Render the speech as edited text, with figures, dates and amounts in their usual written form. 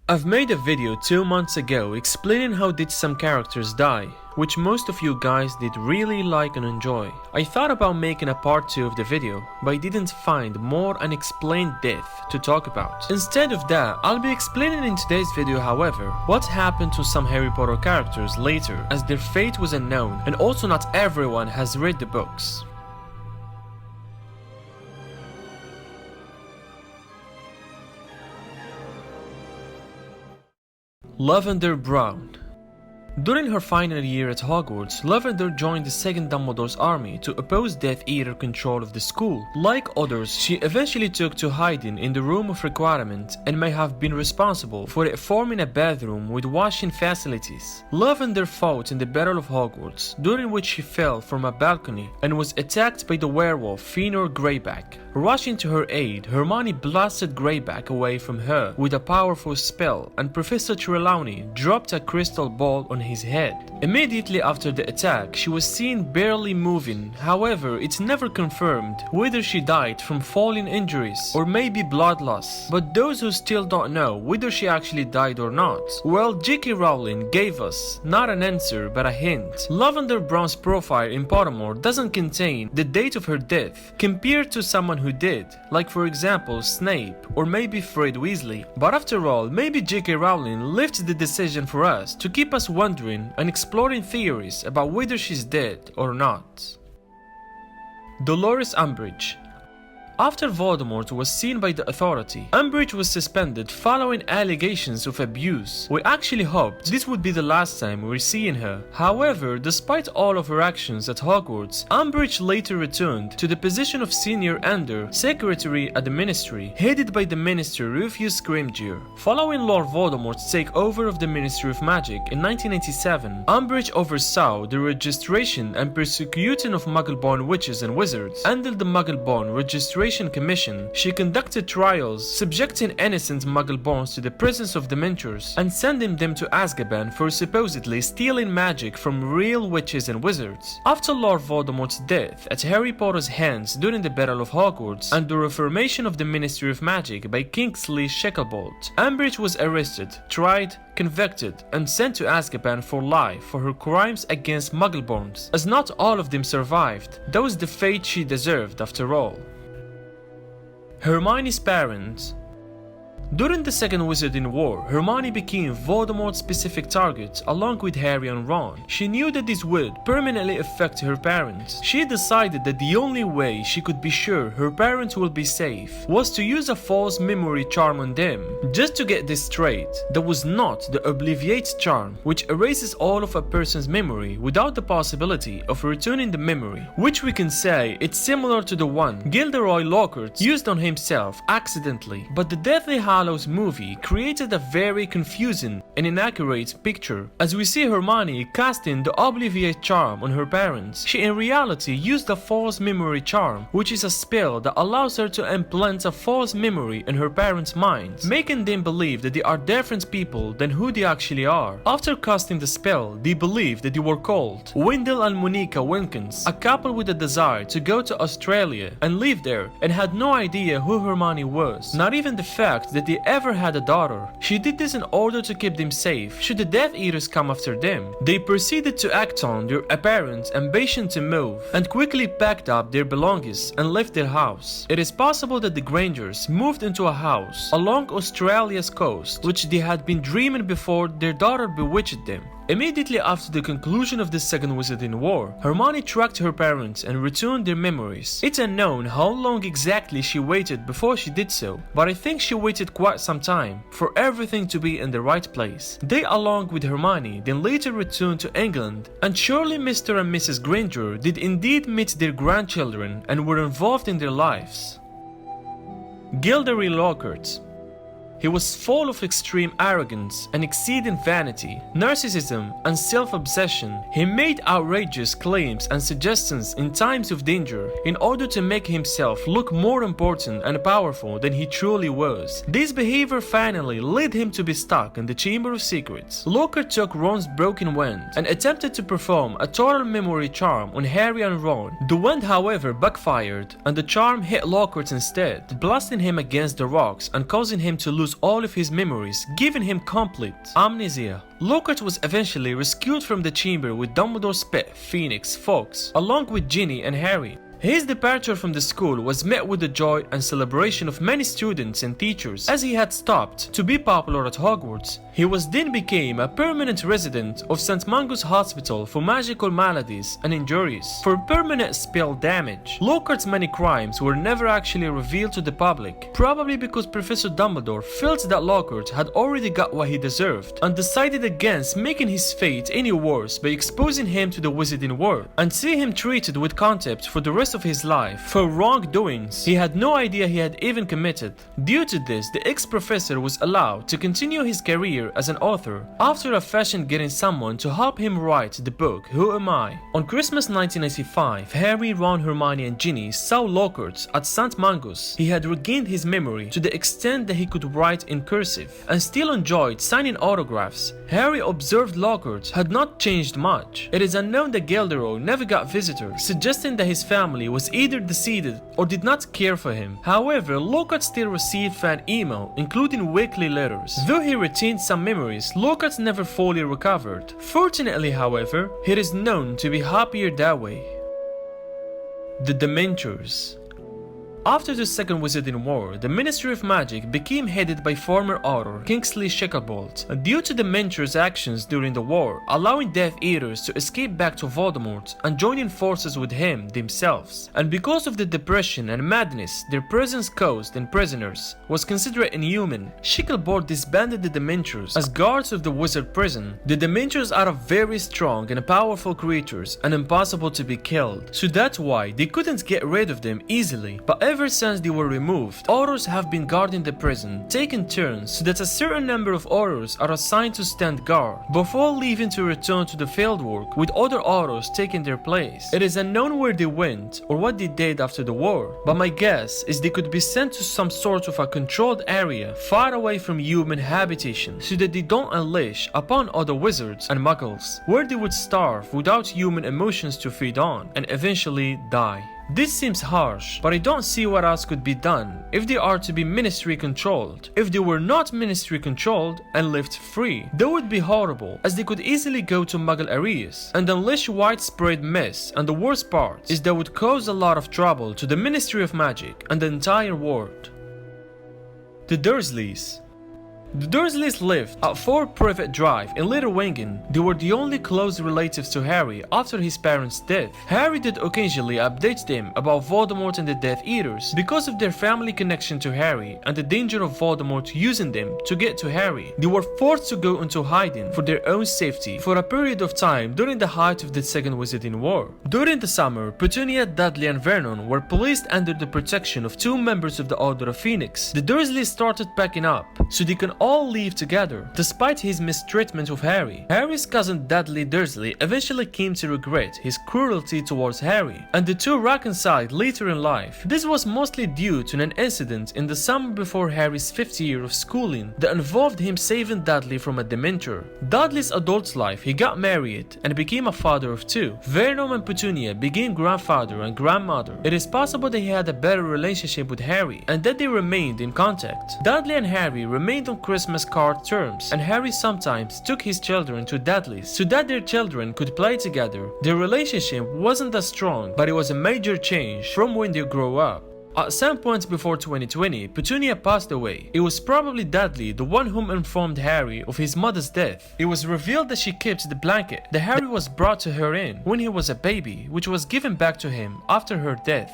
I've made a video 2 months ago explaining how did some characters die, which most of you guys did really like and enjoy. I thought about making a part 2 of the video, but I didn't find more unexplained death to talk about. Instead of that, I'll be explaining in today's video, however, what happened to some Harry Potter characters later, as their fate was unknown, and also not everyone has read the books. Lavender Brown. During her final year at Hogwarts, Lavender joined the second Dumbledore's army to oppose Death Eater control of the school. Like others, she eventually took to hiding in the Room of Requirement and may have been responsible for forming a bathroom with washing facilities. Lavender fought in the Battle of Hogwarts, during which she fell from a balcony and was attacked by the werewolf Fenrir Greyback. Rushing to her aid, Hermione blasted Greyback away from her with a powerful spell, and Professor Trelawney dropped a crystal ball on his head. Immediately after the attack, she was seen barely moving. However, it's never confirmed whether she died from falling injuries or maybe blood loss. But those who still don't know whether she actually died or not, well, J.K. Rowling gave us not an answer but a hint. Lavender Brown's profile in Pottermore doesn't contain the date of her death compared to someone who did, like for example Snape or maybe Fred Weasley. But after all, maybe J.K. Rowling left the decision for us to keep us wondering and exploring theories about whether she's dead or not. Dolores Umbridge. After Voldemort was seen by the Authority, Umbridge was suspended following allegations of abuse. We actually hoped this would be the last time we're seeing her. However, despite all of her actions at Hogwarts, Umbridge later returned to the position of Senior Under Secretary at the Ministry, headed by the Minister Rufius Scrimgeour. Following Lord Voldemort's takeover of the Ministry of Magic in 1987, Umbridge oversaw the registration and persecution of Muggle-born witches and wizards. Under the Muggle-born Registration Commission, she conducted trials, subjecting innocent Muggle-borns to the presence of Dementors and sending them to Azkaban for supposedly stealing magic from real witches and wizards. After Lord Voldemort's death at Harry Potter's hands during the Battle of Hogwarts and the reformation of the Ministry of Magic by Kingsley Shacklebolt, Umbridge was arrested, tried, convicted, and sent to Azkaban for life for her crimes against Muggle-borns, as not all of them survived. That was the fate she deserved after all. Hermione's parents. During the Second Wizarding War, Hermione became Voldemort's specific target along with Harry and Ron. She knew that this would permanently affect her parents. She decided that the only way she could be sure her parents will be safe was to use a false memory charm on them. Just to get this straight, that was not the Obliviate charm, which erases all of a person's memory without the possibility of returning the memory, which we can say it's similar to the one Gilderoy Lockhart used on himself accidentally. But the Deathly Hallows movie created a very confusing and inaccurate picture, as we see Hermione casting the Obliviate charm on her parents. She in reality used a false memory charm, which is a spell that allows her to implant a false memory in her parents' minds, making them believe that they are different people than who they actually are. After casting the spell, they believed that they were called Wendell and Monica Wilkins, a couple with a desire to go to Australia and live there, and had no idea who Hermione was, not even the fact that they ever had a daughter. She did this in order to keep them safe should the Death Eaters come after them. They proceeded to act on their apparent ambition to move and quickly packed up their belongings and left their house. It is possible that the Grangers moved into a house along Australia's coast, which they had been dreaming before their daughter bewitched them. Immediately after the conclusion of the Second Wizarding War, Hermione tracked her parents and returned their memories. It's unknown how long exactly she waited before she did so, but I think she waited quite some time for everything to be in the right place. They, along with Hermione, then later returned to England, and surely Mr. and Mrs. Granger did indeed meet their grandchildren and were involved in their lives. Gilderoy Lockhart. He was full of extreme arrogance and exceeding vanity, narcissism, and self-obsession. He made outrageous claims and suggestions in times of danger in order to make himself look more important and powerful than he truly was. This behavior finally led him to be stuck in the Chamber of Secrets. Lockhart took Ron's broken wand and attempted to perform a total memory charm on Harry and Ron. The wand, however, backfired, and the charm hit Lockhart instead, blasting him against the rocks and causing him to lose lose all of his memories, giving him complete amnesia. Lockhart was eventually rescued from the chamber with Dumbledore's pet, Phoenix Fawkes, along with Ginny and Harry. His departure from the school was met with the joy and celebration of many students and teachers, as he had stopped to be popular at Hogwarts. He then became a permanent resident of St. Mungo's Hospital for magical maladies and injuries for permanent spell damage. Lockhart's many crimes were never actually revealed to the public, probably because Professor Dumbledore felt that Lockhart had already got what he deserved and decided against making his fate any worse by exposing him to the wizarding world and see him treated with contempt for the rest of his life for wrongdoings he had no idea he had even committed. Due to this, the ex-professor was allowed to continue his career as an author, after a fashion getting someone to help him write the book Who Am I? On Christmas 1995, Harry, Ron, Hermione and Ginny saw Lockhart at St. Mungo's. He had regained his memory to the extent that he could write in cursive and still enjoyed signing autographs. Harry observed Lockhart had not changed much. It is unknown that Gilderoy never got visitors, suggesting that his family was either deceased or did not care for him. However, Lockhart still received fan email, including weekly letters. Though he retained some memories, Lockhart never fully recovered. Fortunately, however, he is known to be happier that way. The Dementors. After the Second Wizarding War, the Ministry of Magic became headed by former author Kingsley Shacklebolt, due to the Dementors' actions during the war, allowing Death Eaters to escape back to Voldemort and joining forces with him themselves. And because of the depression and madness their presence caused in prisoners was considered inhuman, Shacklebolt disbanded the Dementors as guards of the wizard prison. The Dementors are very strong and powerful creatures and impossible to be killed, so that's why they couldn't get rid of them easily. But ever since they were removed, Aurors have been guarding the prison, taking turns so that a certain number of Aurors are assigned to stand guard before leaving to return to the fieldwork, with other Aurors taking their place. It is unknown where they went or what they did after the war, but my guess is they could be sent to some sort of a controlled area far away from human habitation so that they don't unleash upon other wizards and muggles, where they would starve without human emotions to feed on and eventually die. This seems harsh, but I don't see what else could be done if they are to be ministry controlled. If they were not ministry controlled and left free, that would be horrible, as they could easily go to Muggle areas and unleash widespread mess, and the worst part is that would cause a lot of trouble to the Ministry of Magic and the entire world. The Dursleys. The Dursleys lived at 4 Privet Drive in Little Wengen. They were the only close relatives to Harry after his parents' death. Harry did occasionally update them about Voldemort and the Death Eaters because of their family connection to Harry and the danger of Voldemort using them to get to Harry. They were forced to go into hiding for their own safety for a period of time during the height of the Second Wizarding War. During the summer, Petunia, Dudley and Vernon were placed under the protection of 2 members of the Order of Phoenix. The Dursleys started packing up so they can all leave together, despite his mistreatment of Harry. Harry's cousin Dudley Dursley eventually came to regret his cruelty towards Harry, and the two reconciled later in life. This was mostly due to an incident in the summer before Harry's 5th year of schooling that involved him saving Dudley from a Dementor. Dudley's adult life, he got married and became a father of 2. Vernon and Petunia became grandfather and grandmother. It is possible that he had a better relationship with Harry and that they remained in contact. Dudley and Harry remained on Christmas card terms, and Harry sometimes took his children to Dudley's so that their children could play together. Their relationship wasn't as strong, but it was a major change from when they grew up. At some point before 2020, Petunia passed away. It was probably Dudley, the one whom informed Harry of his mother's death. It was revealed that she kept the blanket that Harry was brought to her in when he was a baby, which was given back to him after her death.